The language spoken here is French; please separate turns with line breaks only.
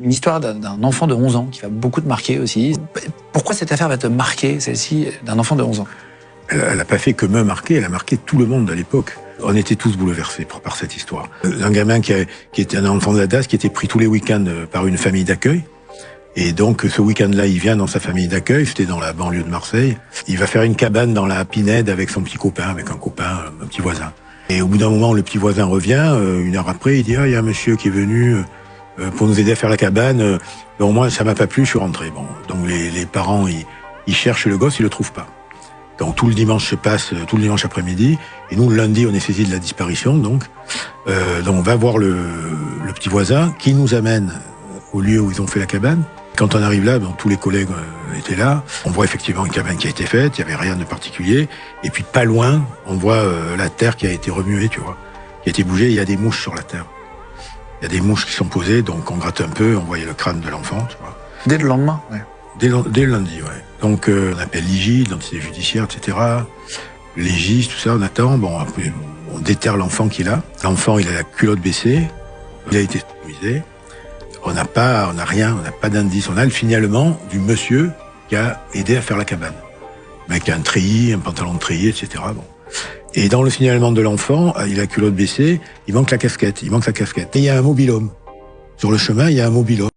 une histoire d'un enfant de 11 ans qui va beaucoup te marquer aussi. Pourquoi cette affaire va te marquer, celle-ci, d'un enfant de 11 ans?
Elle n'a pas fait que me marquer, elle a marqué tout le monde à l'époque. On était tous bouleversés par cette histoire. Un gamin qui était un enfant de la DAS, qui était pris tous les week-ends par une famille d'accueil. Et donc, ce week-end-là, il vient dans sa famille d'accueil, c'était dans la banlieue de Marseille. Il va faire une cabane dans la Pinède avec son petit copain, un petit voisin. Et au bout d'un moment, le petit voisin revient, une heure après, il dit « Ah, il y a un monsieur qui est venu pour nous aider à faire la cabane. Bon, moi, ça m'a pas plu, je suis rentré. » Bon, donc les parents, ils cherchent le gosse, ils le trouvent pas. Donc tout le dimanche se passe, tout le dimanche après-midi, et nous, le lundi, on est saisi de la disparition, donc on va voir le petit voisin qui nous amène au lieu où ils ont fait la cabane. Quand on arrive là, tous les collègues étaient là. On voit effectivement une cabane qui a été faite, il n'y avait rien de particulier. Et puis pas loin, on voit la terre qui a été remuée, tu vois, qui a été bougée. Il y a des mouches sur la terre. Il y a des mouches qui sont posées, donc on gratte un peu, on voyait le crâne de l'enfant, tu vois.
Dès le lendemain, ouais.
Dès le lundi, ouais. Donc on appelle l'IJ, l'identité judiciaire, etc. Légiste, tout ça, on attend. Bon, après, on déterre l'enfant qui est là. L'enfant, il a la culotte baissée, il a été stomisé. On n'a rien, on n'a pas d'indice. On a le signalement du monsieur qui a aidé à faire la cabane. Le mec a un treillis, un pantalon de treillis, etc. Bon. Et dans le signalement de l'enfant, il a la culotte baissée, il manque la casquette, Et il y a un mobil-homme. Sur le chemin, il y a un mobil-homme.